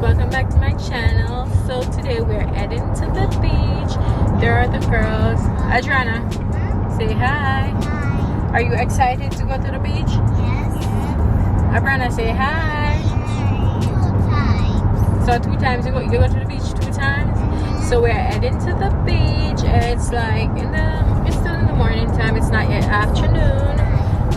welcome back to my channel. So today we're heading to the beach. There are the girls. Adriana, say hi. Hi. Are you excited to go to the beach? Yes. Adriana, say hi. Hi. 2 times. So 2 times you go to the beach 2 times. So we're heading to the beach. It's like it's still in the morning time. It's not yet afternoon.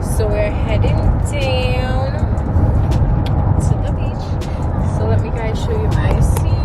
So we're heading down to the beach. So let me guys show you my scenery.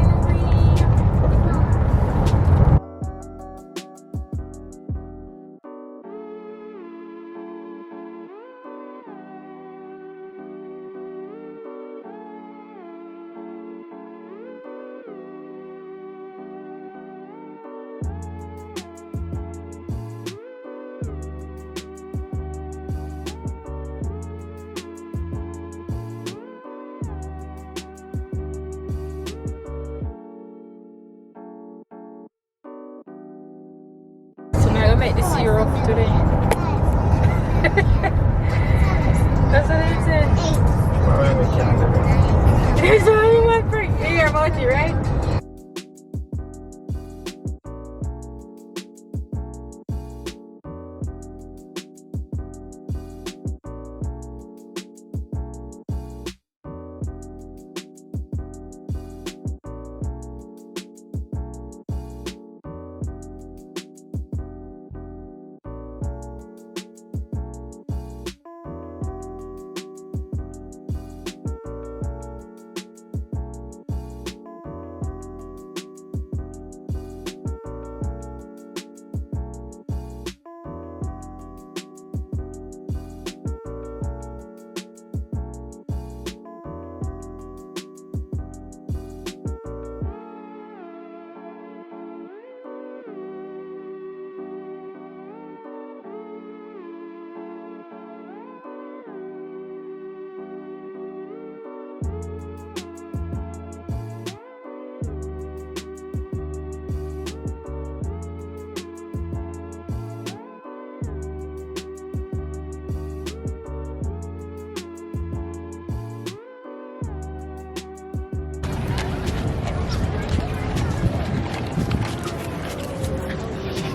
So now I'm gonna make the syrup today. That's what it said. There's only one for your emoji, right?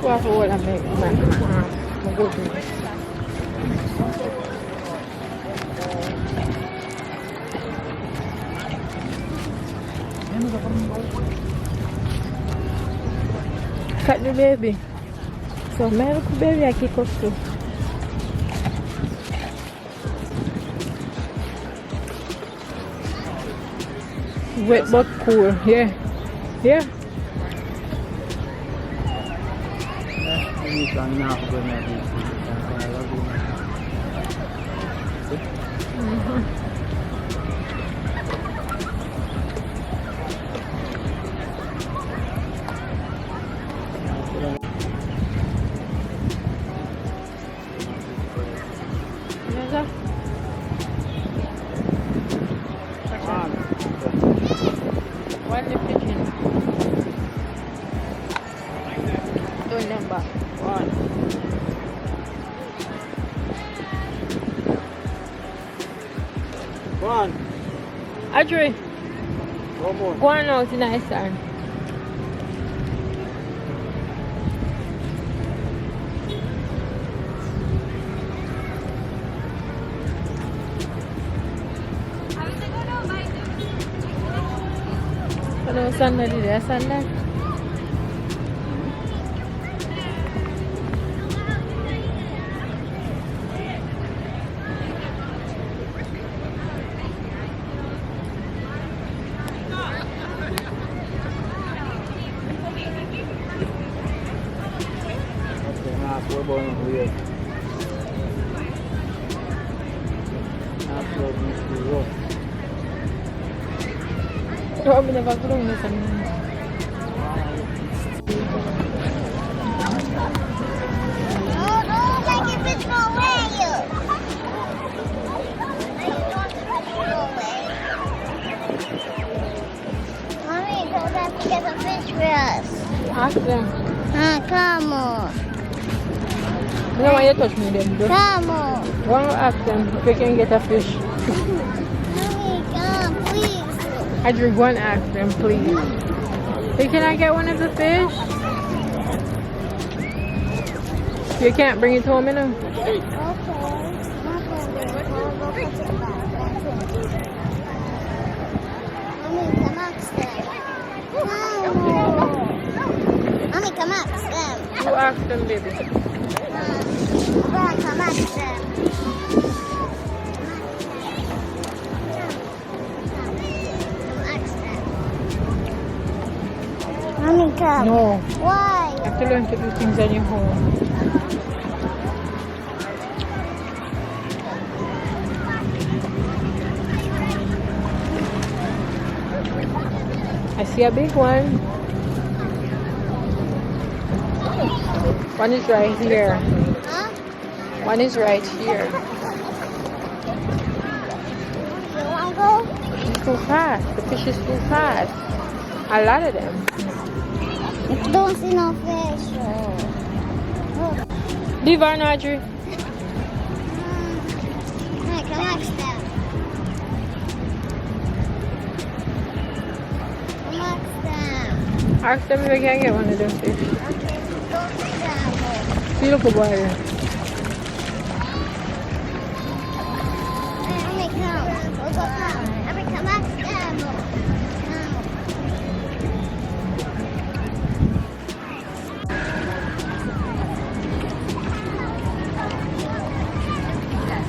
What for I make my goodness. Cut the baby. So my little baby I kick off too. Wet but cool, yeah. Yeah. One the pigeon. Two number one. One. Audrey, One more. go on out in nice time. Hello, Sunday there, Sunday. We're going to weird. Oo, binabagulong na sana. Oh, like if it's going away. Mommy, because I have to get a fish for us. Ask them. Come on. You don't want you to touch me then, bro. Come on. Go and ask them if we can get a fish. Mommy, come, please. I drink one ask them, please. Hey, can I get one of the fish? You can't bring it home, you know? Mommy, come ask them. You ask them, baby. Dad, come ask them. Mommy, come. No. Why? You have to learn to do things on your own. I see a big one. One is right here. Huh? One is right here. You want to go? It's too fast. The fish is too fast. A lot of them. I don't see no fish. Leave our Audrey. Hey, come ask them. Come ask them. Ask them if we can get one of them fish. Okay, don't see them. See, look over here. Hey, Mommy, come. We'll go come. Mommy, come ask them.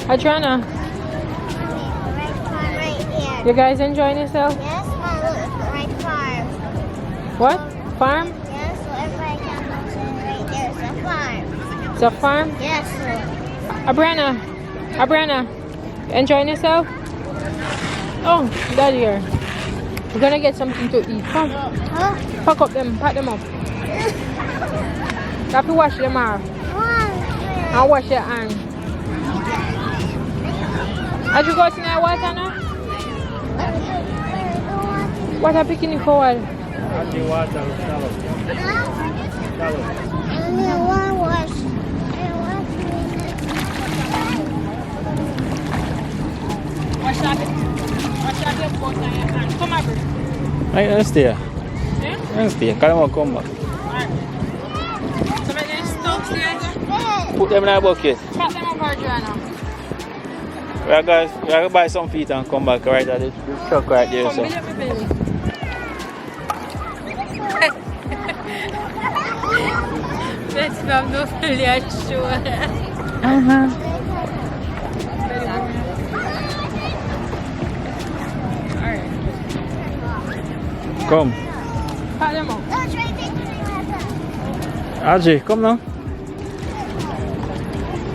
Adriana, Right farm right here. you guys enjoying yourself? Yes, Mom, look, it's the right farm. What? Farm? Yes, so everybody can go to right there. It's a farm. It's a farm? Yes, sir. Abriana, you enjoying yourself? Oh, Daddy here. We're gonna get something to eat. Come, Huh? pack them up. You have to wash them off and wash your hands. As you go to the water now? What are picking for what? Actually, water, shallow. Wash up your boat and your hands. Come over. Let's stay. Yeah? Let's stay. Come on. Alright. So many stokes there. Put them in a bucket. Pack them up, Adriana. We are going to buy some feet and come back right at the truck right there. Come, So. bring up my baby. Let's have no failure sure. Alright. Come. Pack them up. Aji, come now.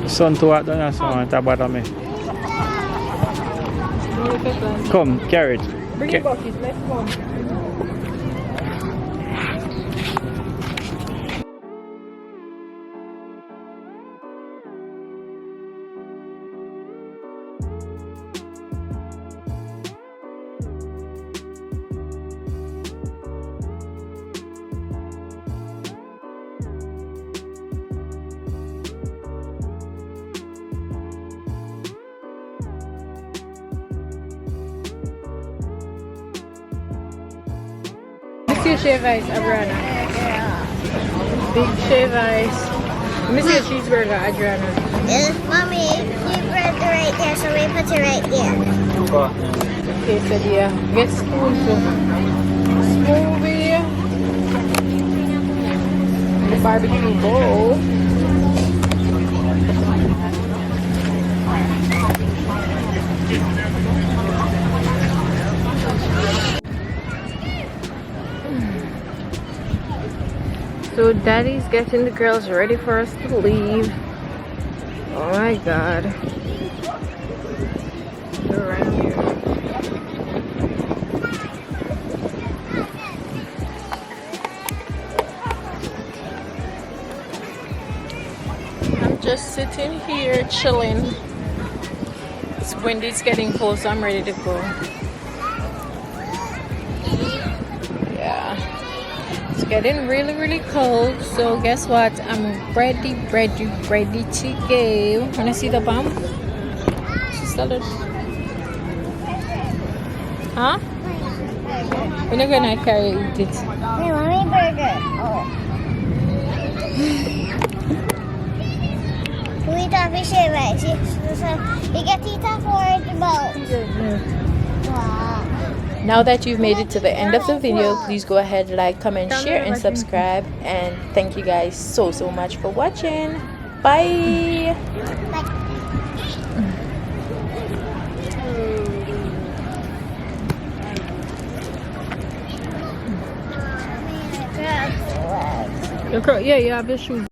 Sun too hot down here, so I'm about me. Come, carry it. Bring the bucket, let's go. Monsieur shave ice, Adriana. Big shave ice. Monsieur cheeseburger, Adriana. Yes, Mommy, cheeseburger right there, so we put it right there. Okay, so dear, get spoon too. Smoothie. The barbecue bowl. So Daddy's getting the girls ready for us to leave. Oh my God. They're right here. I'm just sitting here chilling. It's windy, it's getting cold, so I'm ready to go. Yeah. It's getting really cold, so guess what? I'm ready to go. Wanna see the bomb? She started. Huh? We're not gonna carry you eat it. Hey, mommy, burger. Oh. We eat off fish right? You get to eat off for the boat. Wow. Now that you've made it to the end of the video, please go ahead, like, comment, share, and subscribe. And thank you guys so much for watching. Bye. Like, Yeah, you have your shoes.